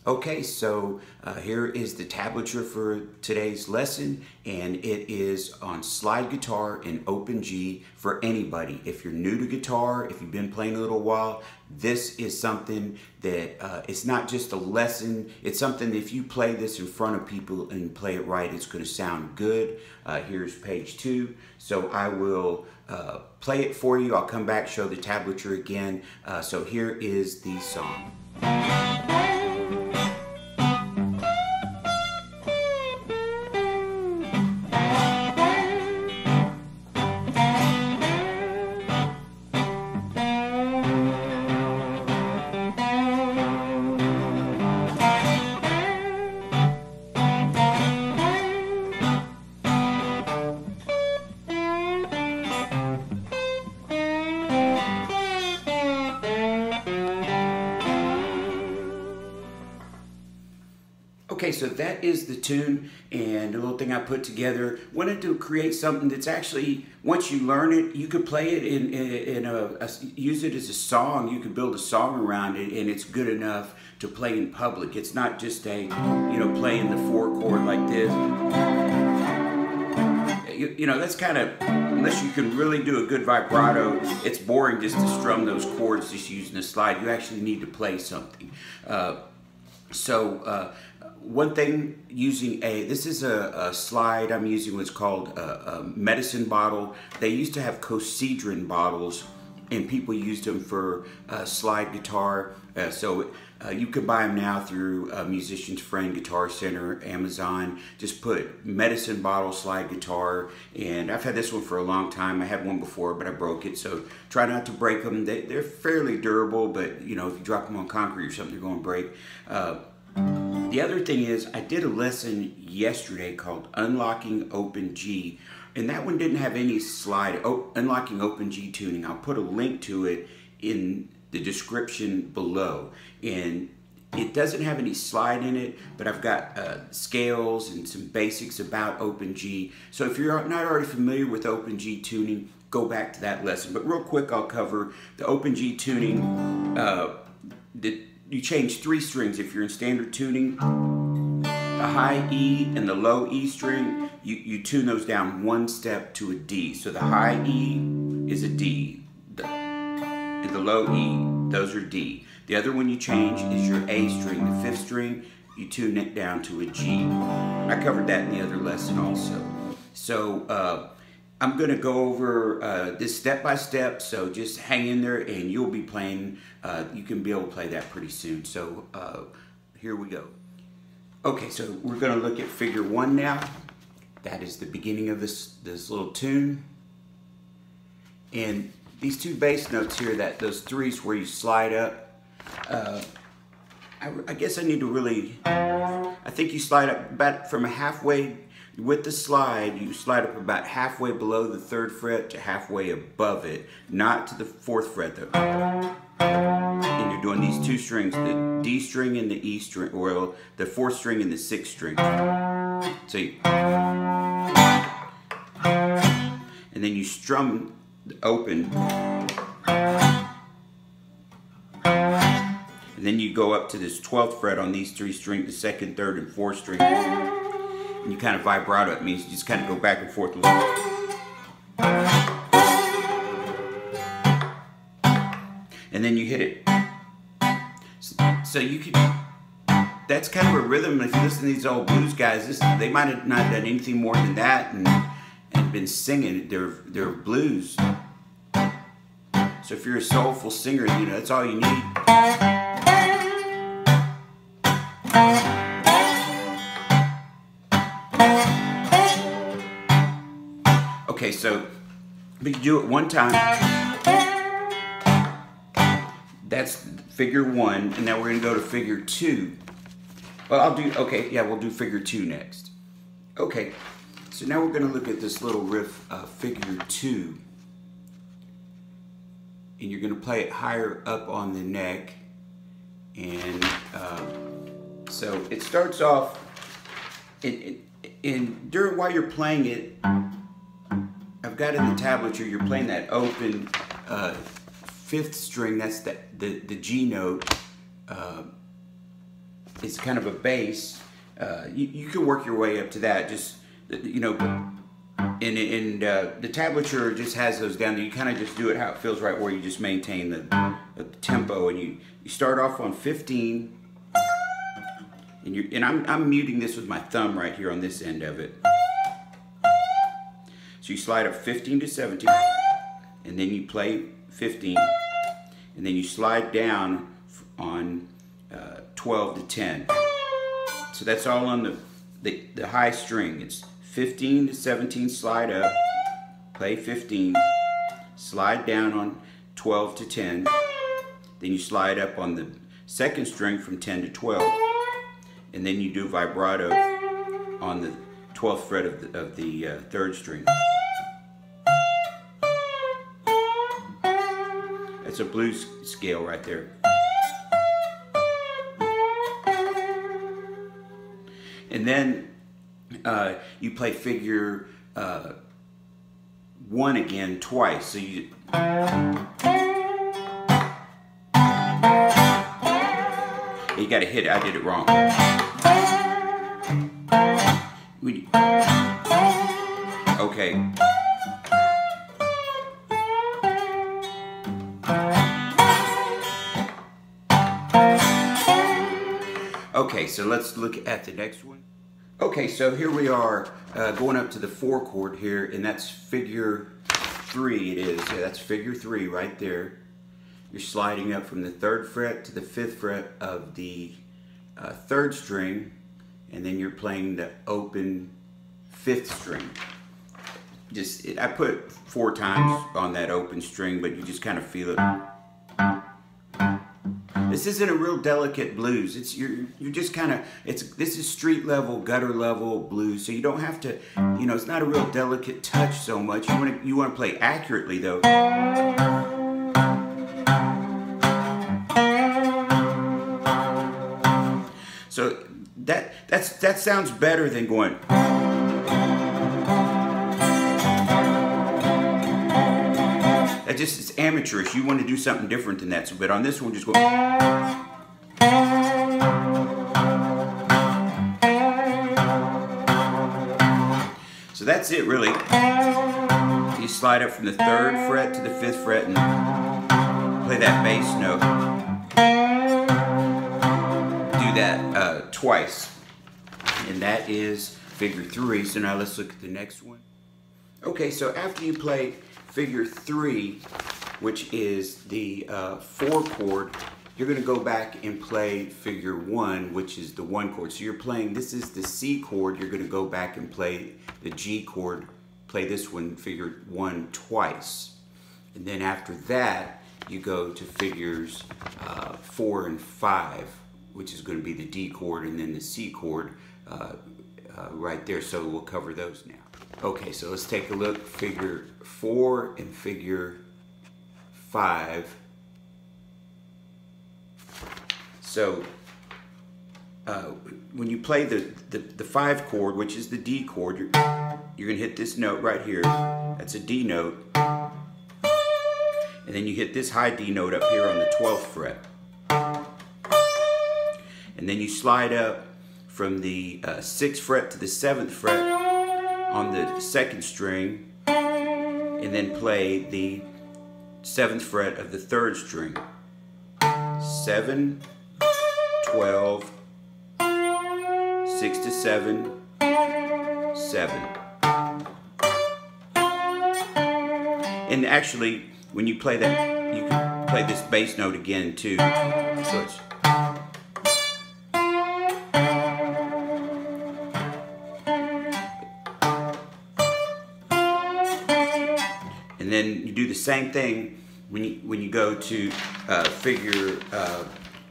Okay, so here is the tablature for today's lesson, and it is on slide guitar in open G for anybody. If you're new to guitar, if you've been playing a little while, this is something that it's not just a lesson, it's something that if you play this in front of people and play it right, it's going to sound good. Here's page 2, so I will play it for you. I'll come back, show the tablature again. So here is the song. Okay, so that is the tune and a little thing I put together. Wanted to create something that's actually, once you learn it, you could play it use it as a song. You could build a song around it, and it's good enough to play in public. It's not just a, playing the 4-chord like this. That's kind of, unless you can really do a good vibrato, it's boring just to strum those chords just using a slide. You actually need to play something. One thing, using this is a slide I'm using what's called a medicine bottle. They used to have Cocedron bottles, and people used them for slide guitar. You can buy them now through Musician's Friend, Guitar Center, Amazon. Just put medicine bottle slide guitar, and I've had this one for a long time. I had one before, but I broke it, so try not to break them. They're fairly durable, but if you drop them on concrete or something, they're going to break. The other thing is, I did a lesson yesterday called Unlocking Open G, and that one didn't have any slide. Unlocking Open G tuning. I'll put a link to it in the description below, and it doesn't have any slide in it, but I've got scales and some basics about Open G. So if you're not already familiar with Open G tuning, go back to that lesson. But real quick, I'll cover the Open G tuning. You change 3 strings if you're in standard tuning. The high E and the low E string, you tune those down 1 step to a D. So the high E is a D, and the low E, those are D. The other one you change is your A string, the 5th string, you tune it down to a G. I covered that in the other lesson also. So I'm going to go over this step by step, so just hang in there and you'll be playing, you can be able to play that pretty soon. So here we go. Okay, so we're going to look at figure 1 now. That is the beginning of this little tune. And these 2 bass notes here, those 3s where you slide up, I guess I need to really, I think you slide up about from a halfway. With the slide, you slide up about halfway below the 3rd fret to halfway above it, not to the 4th fret though. And you're doing these 2 strings, the D string and the E string, or the 4th string and the 6th string. So and then you strum open, and then you go up to this 12th fret on these 3 strings, the 2nd, 3rd, and 4th string. And you kind of vibrato. It means you just kind of go back and forth a little. And then you hit it. So you can, that's kind of a rhythm. If you listen to these old blues guys, they might have not done anything more than that and been singing their blues. So if you're a soulful singer, that's all you need. Okay, so we can do it 1 time. That's figure 1, and now we're going to go to figure 2. Well, we'll do figure 2 next. Okay, so now we're going to look at this little riff, figure 2. And you're going to play it higher up on the neck. And so it starts off, while you're playing it, I've got in the tablature, you're playing that open 5th string, that's the G note, is kind of a bass. You can work your way up to that. Just, you know, and the tablature just has those down there. You kind of just do it how it feels right, where you just maintain the tempo, and you start off on 15, and I'm muting this with my thumb right here on this end of it. So you slide up 15 to 17, and then you play 15, and then you slide down on 12 to 10. So that's all on the high string. It's 15 to 17, slide up, play 15, slide down on 12 to 10, then you slide up on the second string from 10 to 12, and then you do vibrato on the 12th fret of the third string. That's a blues scale right there. And then you play figure 1 again twice. So you got to hit it. I did it wrong. Okay. Okay, so let's look at the next one. Okay, so here we are going up to the 4 chord here, and that's figure 3 it is. Yeah, that's figure 3 right there. You're sliding up from the 3rd fret to the 5th fret of the 3rd string, and then you're playing the open 5th string. I put 4 times on that open string, but you just kind of feel it. This isn't a real delicate blues. You're just kind of, this is street level, gutter level blues. So you don't have to, you know, it's not a real delicate touch so much. You want to play accurately though. So that sounds better than going. That just is amateurish. You want to do something different than that. So, but on this one, just go. So that's it, really. You slide up from the 3rd fret to the 5th fret and play that bass note. Do that twice, and that is figure 3. So now let's look at the next one. Okay, so after you play figure 3, which is the 4 chord, you're going to go back and play figure 1, which is the 1 chord. So you're playing, this is the C chord, you're going to go back and play the G chord, play this one, figure 1, twice. And then after that, you go to figures 4 and 5, which is going to be the D chord and then the C chord right there. So we'll cover those now. Okay, so let's take a look. Figure 4 and figure 5. So when you play the 5 chord, which is the D chord, you're gonna hit this note right here. That's a D note, and then you hit this high D note up here on the 12th fret, and then you slide up from the 6th fret to the 7th fret on the 2nd string, and then play the 7th fret of the 3rd string. 7, 12, 6 to 7, 7. And actually, when you play that, you can play this bass note again too. So it's. And then you do the same thing when you go to figure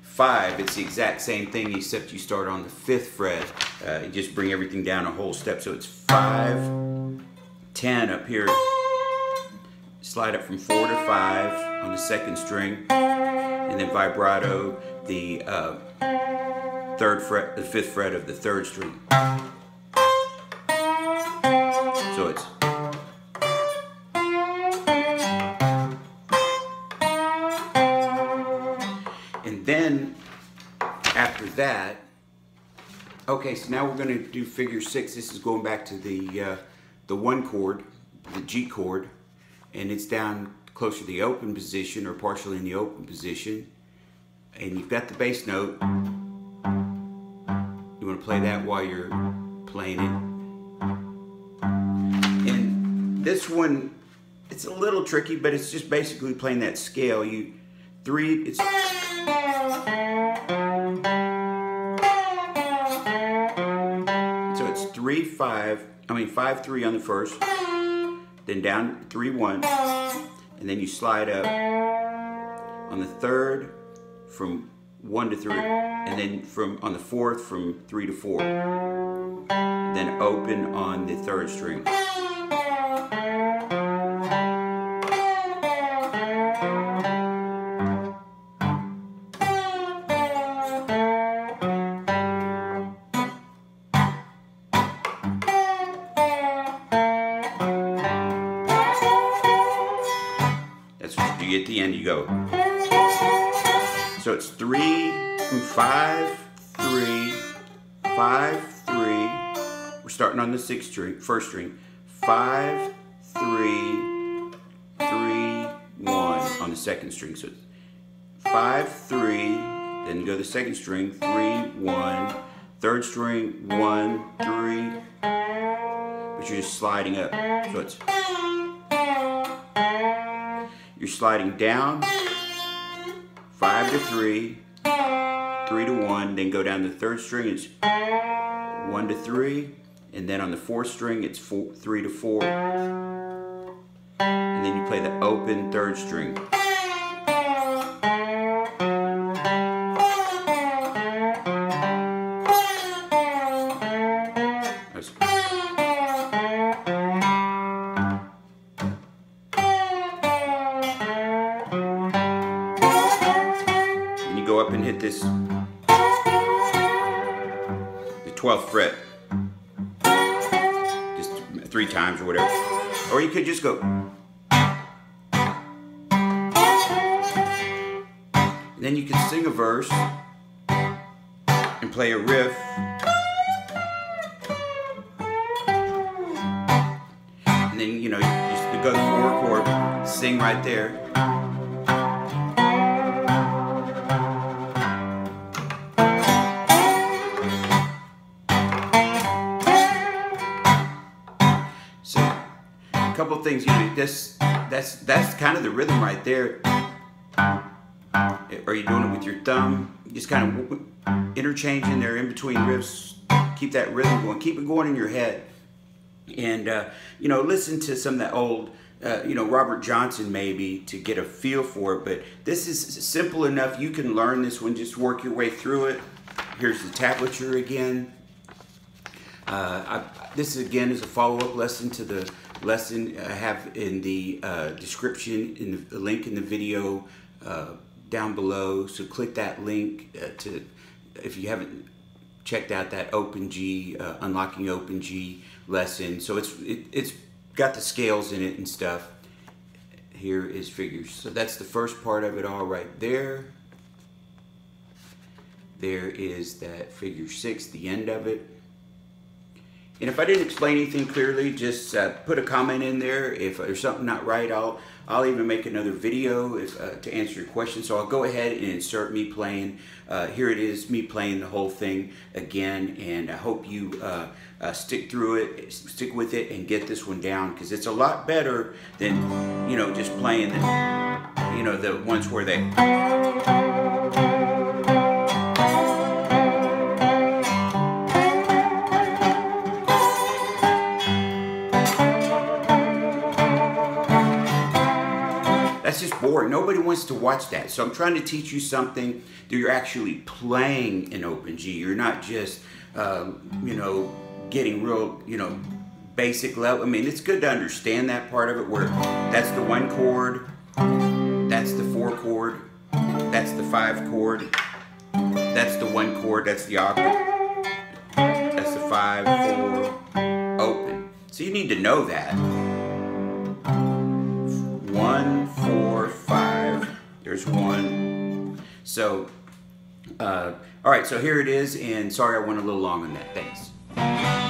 5. It's the exact same thing, except you start on the 5th fret. You just bring everything down a whole step. So it's 5, 10 up here. Slide up from 4 to 5 on the 2nd string, and then vibrato the 3rd fret, the 5th fret of the 3rd string. So it's. And then after that, Okay, so now we're going to do figure 6. This is going back to the 1 chord, the G chord, and it's down closer to the open position or partially in the open position. And you've got the bass note. You want to play that while you're playing it. And this one, it's a little tricky, but it's just basically playing that scale. It's so it's 5 3 on the first, then down 3 1, and then you slide up on the third from 1 to 3, and then on the fourth from 3 to 4, then open on the third string. That's what you do at the end. You go. So it's 3 and 5 3 5 3. We're starting on the first string. 5 3 3 1 on the second string. So it's 5 3. Then go to the second string. 3 1. Third string. 1 3. But you're just sliding up. So it's you're sliding down. 5 to 3, 3 to 1, then go down to the third string, it's 1 to 3, and then on the fourth string, it's 3 to 4, and then you play the open third string. Go up and hit this, the 12th fret, just 3 times or whatever. Or you could just go. And then you can sing a verse and play a riff. And then, you know, you just go to the 4 chord, sing right there. Couple things you do. That's kind of the rhythm right there. Are you doing it with your thumb? Just kind of interchanging there in between riffs. Keep that rhythm going. Keep it going in your head. And you know, listen to some of that old you know, Robert Johnson maybe to get a feel for it. But this is simple enough. You can learn this one. Just work your way through it. Here's the tablature again. This again is a follow-up lesson to the lesson I have in the description, in the link in the video down below. So click that link to, if you haven't checked out that Open G, Unlocking Open G lesson. So it's got the scales in it and stuff. Here is figures. So that's the first part of it all right there. There is that figure 6, the end of it. And if I didn't explain anything clearly, just put a comment in there. If there's something not right, I'll even make another video to answer your question. So I'll go ahead and insert me playing. Here it is, me playing the whole thing again. And I hope you stick with it, and get this one down, because it's a lot better than, you know, just playing the, you know, the ones where they. That's just boring. Nobody wants to watch that. So I'm trying to teach you something that you're actually playing in Open G. You're not just, you know, getting real, you know, basic level. I mean, it's good to understand that part of it, where that's the 1 chord, that's the 4 chord, that's the 5 chord, that's the 1 chord, that's the octave, that's the 5, 4, open. So you need to know that. 1, 4, 5. There's 1. So All right, so here it is, and sorry I went a little long on that. Thanks.